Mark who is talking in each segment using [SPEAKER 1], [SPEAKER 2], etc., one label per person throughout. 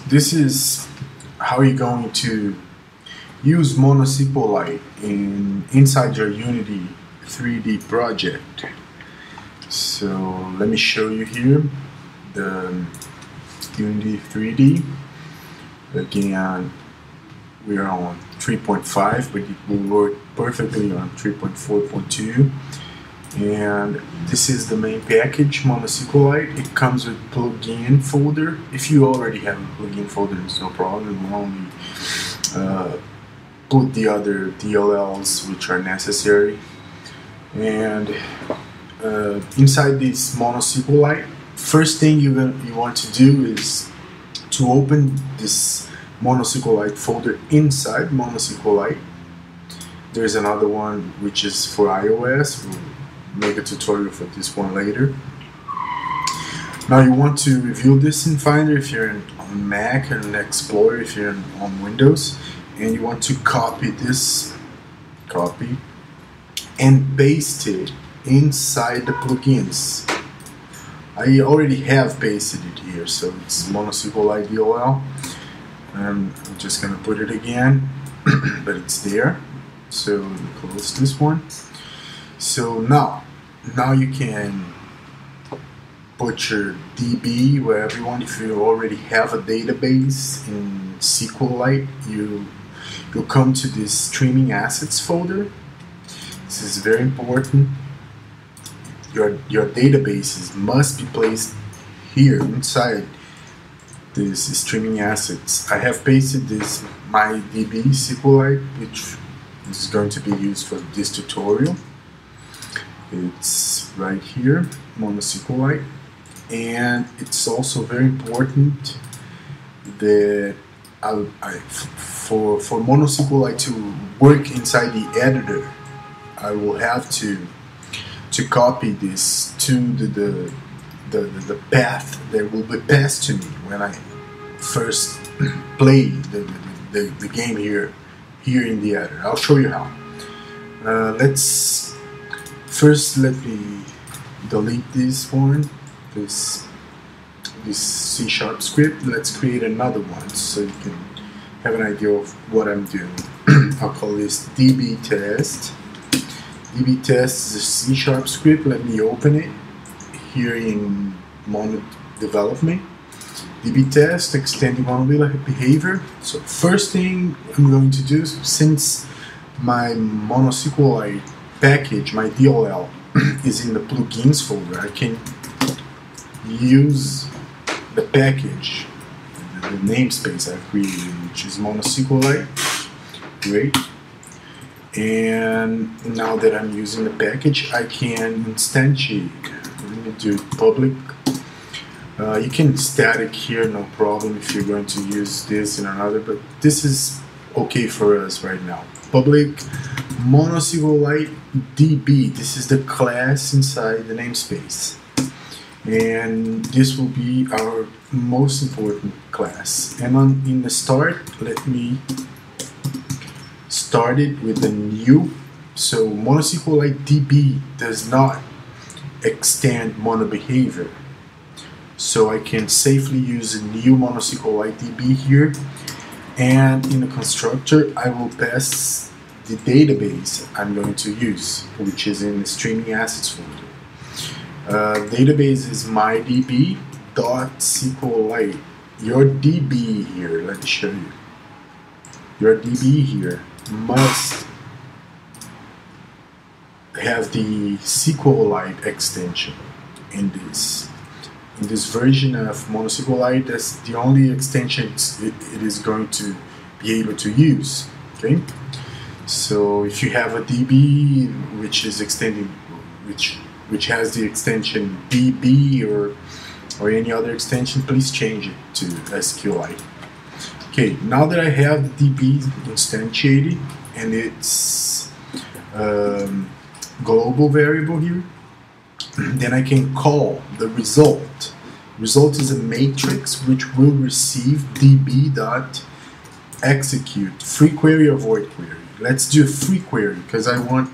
[SPEAKER 1] This is how you're going to use MonoSQLite inside your Unity 3D project. So let me show you here the Unity 3D. Again, we are on 3.5, but it will work perfectly on 3.4.2. And this is the main package, MonoSQLite. It comes with plugin folder. If you already have a plugin folder, it's no problem. We'll only put the other DLLs which are necessary. And inside this MonoSQLite, first thing you want to do is to open this MonoSQLite folder inside MonoSQLite. There's another one which is for iOS. We'll make a tutorial for this one later. Now you want to review this in Finder if you're on Mac, and Explorer if you're on Windows, and you want to copy and paste it inside the plugins. I already have pasted it here, so it's MonoSQLite DLL. I'm just gonna put it again, but it's there. So let me close this one. So now you can put your DB wherever you want. If you already have a database in SQLite, you'll come to this streaming assets folder. This is very important. Your databases must be placed here inside this streaming assets. I have pasted this MyDB SQLite, which is going to be used for this tutorial. It's right here, MonoSQLite, and it's also very important that for MonoSQLite to work inside the editor, I will have to copy this to the path that will be passed to me when I first play the game here in the editor. I'll show you how. Let me delete this one, this C# script. Let's create another one so you can have an idea of what I'm doing. I'll call this db test. db test is a C# script. Let me open it here in Mono Development. db test, extending mono behavior. So first thing I'm going to do, since my MonoSQLite package, my DLL, is in the plugins folder, I can use the package, the namespace I've created, which is MonoSQLite. Great. And now that I'm using the package, I can instantiate. Let me do public. You can static here, no problem if you're going to use this in another, but this is okay for us right now. Public MonoSQLite DB. This is the class inside the namespace, and this will be our most important class. And in the start, let me start it with a new. So MonoSQLite DB does not extend mono behavior, so I can safely use a new MonoSQLite DB here. And in the constructor, I will pass the database I'm going to use, which is in the streaming assets folder. Database is mydb.sqlite. Your DB here, let me show you. Your DB here must have the SQLite extension in this. In this version of MonoSQLite, that's the only extension it is going to be able to use. Okay, so if you have a DB which is extending, which has the extension DB or any other extension, please change it to SQLite. Okay, now that I have the DB instantiated and its global variable here, then I can call the result. Result is a matrix which will receive db.execute free query or void query. Let's do a free query because I want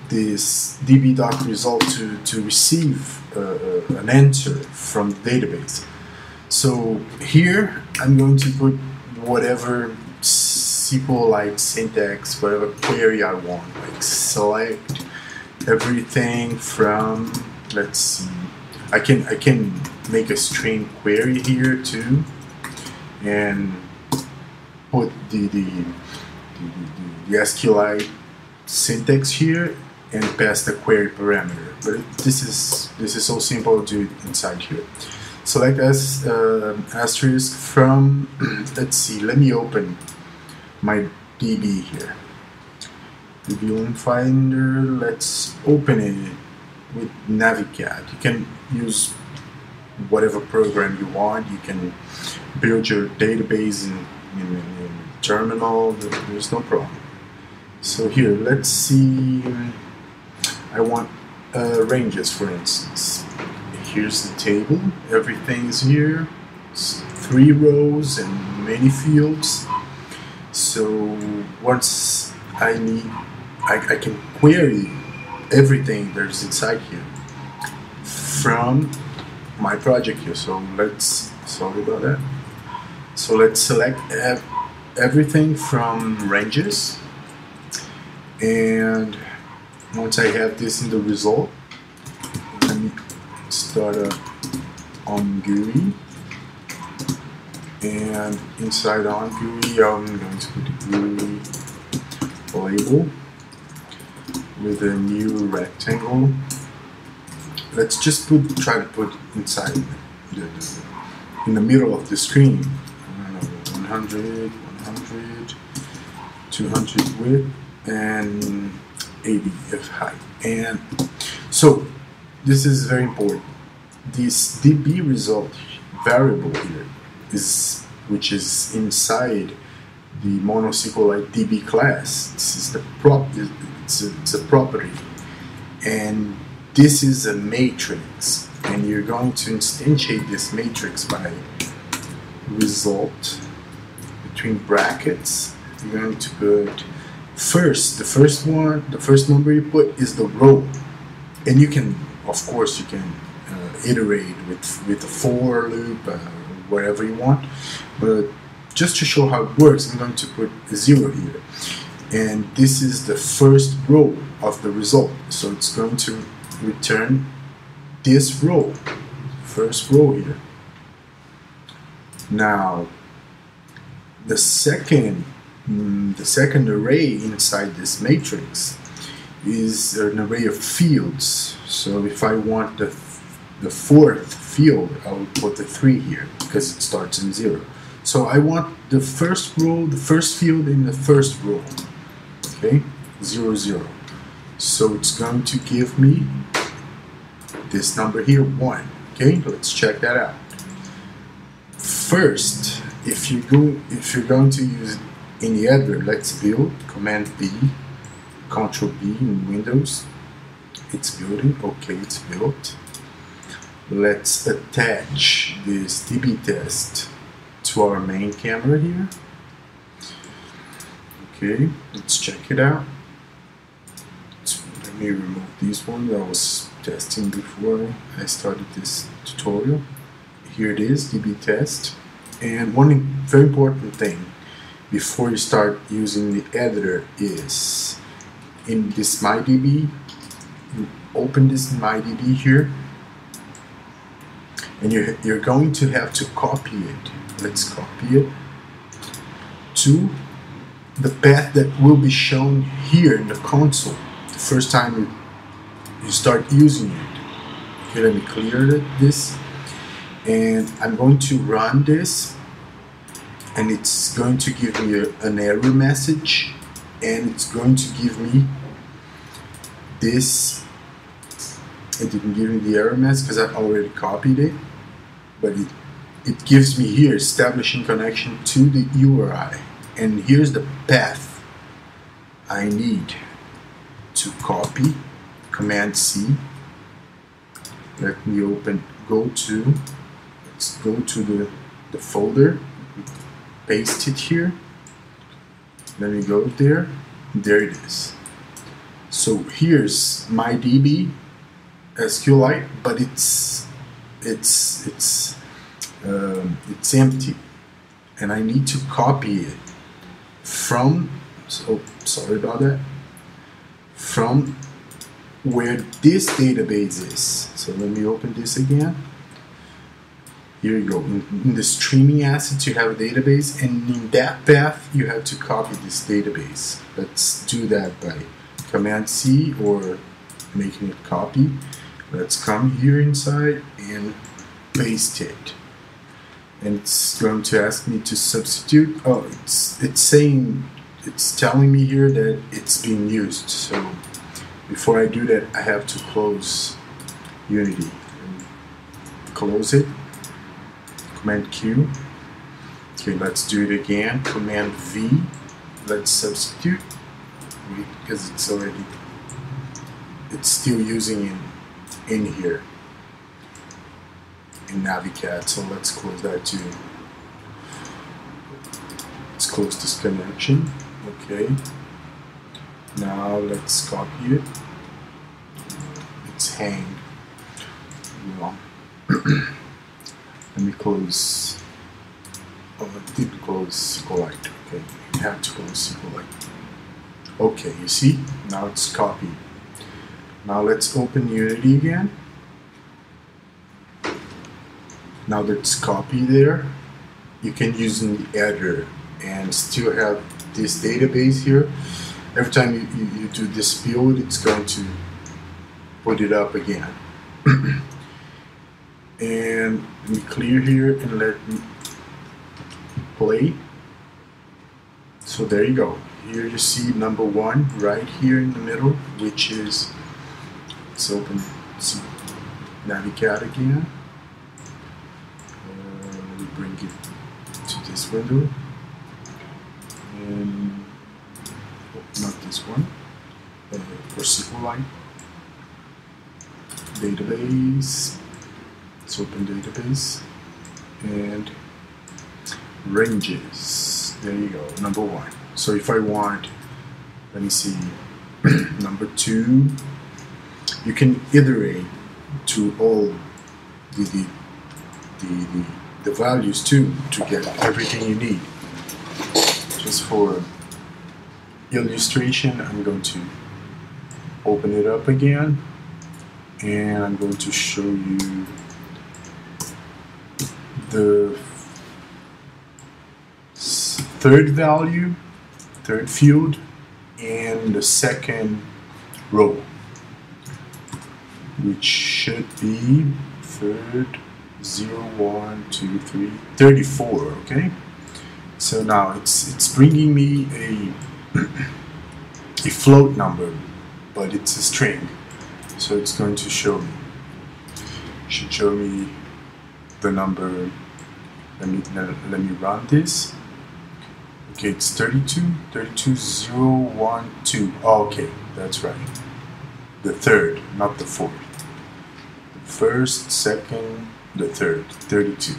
[SPEAKER 1] this db.result to receive an answer from the database. So here I'm going to put whatever SQLite syntax, whatever query I want. Like select everything from, let's see, I can make a string query here too, and put the SQLite syntax here and pass the query parameter. But this is so simple to do it inside here. Select as asterisk from, let's see, let me open my DB here. The viewing finder, let's open it with Navicat. You can use whatever program you want. You can build your database in terminal. There's no problem. So here, let's see, I want ranges, for instance. Here's the table, everything is here. It's 3 rows and many fields. So once I need, I can query everything that's inside here from my project here. So sorry about that. So let's select everything from ranges, and once I have this in the result, let me start on GUI, and inside on GUI I'm going to put a GUI label with a new rectangle. Let's just try to put inside in the middle of the screen. I don't know, 100, 100, 200 width, and 80 of height. And so this is very important. This DB result variable here which is inside the MonoSQLite DB class. This is the it's a property, and this is a matrix, and you're going to instantiate this matrix by result between brackets. You're going to put the first number you put is the row, and you can, of course, you can iterate with a for loop, whatever you want, but just to show how it works, I'm going to put a 0 here, and this is the first row of the result, so it's going to return this row, first row here. Now the second array inside this matrix is an array of fields. So if I want the fourth field, I will put the 3 here because it starts in 0. So I want the first row, the first field in the first row. Okay, 0, 0. So it's going to give me this number here, 1. Okay, let's check that out. First, if you're going to use any editor, let's build, Command B, Control B in Windows. It's building. Okay, it's built. Let's attach this DB test to our main camera here. Okay, let's check it out. So let me remove this one that I was testing before I started this tutorial. Here it is, DB test. And one very important thing before you start using the editor is in this MyDB, you open this MyDB here, and you're going to have to copy it. Let's copy it to the path that will be shown here in the console the first time you start using it. Okay, let me clear this, and I'm going to run this, and it's going to give me an error message, and it's going to give me this. It didn't give me the error message because I already copied it, but it gives me here establishing connection to the URI, and here's the path I need to copy. Command C. Let me let's go to the folder, paste it here. Let me go there. There it is. So here's my DB SQLite, but it's it's empty, and I need to copy it from, so sorry about that, from where this database is. So let me open this again. Here you go. In the streaming assets, you have a database, and in that path, you have to copy this database. Let's do that by Command C or making it copy. Let's come here inside and paste it. And it's going to ask me to substitute. Oh, it's saying, it's telling me here that it's being used. So before I do that, I have to close Unity. Close it. Command Q. Okay, let's do it again. Command V. Let's substitute because it's still using in here in Navicat. So let's close that too. Let's close this connection. Okay. Now let's copy it. It's hanged. Wrong. Let me close. Oh, I did close SQLite. Okay, you have to close SQLite. Okay, you see? Now it's copied. Now let's open Unity again. Now that it's copied there, you can use an editor and still have this database here. Every time you do this build, it's going to put it up again. And let me clear here and let me play. So there you go. Here you see number 1 right here in the middle, which is, let's open Navicat again. Let me bring it to this window. And not this one, for SQLite. Database. Let's open database and ranges. There you go, number 1. So if I want, let me see, number 2, you can iterate to all the values too to get everything you need. Just for illustration, I'm going to open it up again, and I'm going to show you the third value, third field, and the second row, which should be third 0, 1, 2, 3, 34. Okay, so now it's bringing me a float number, but it's a string, so it's going to show me. Should show me the number. Let me run this. Okay, it's 32, 012. Oh, okay, that's right. The third, not the fourth. The first, second, the third, 32.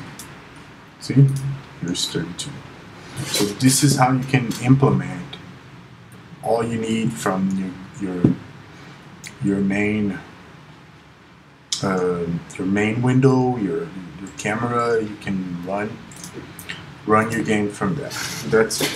[SPEAKER 1] See? Here's 32. So this is how you can implement all you need from your main window, your camera. You can run your game from that. That's it.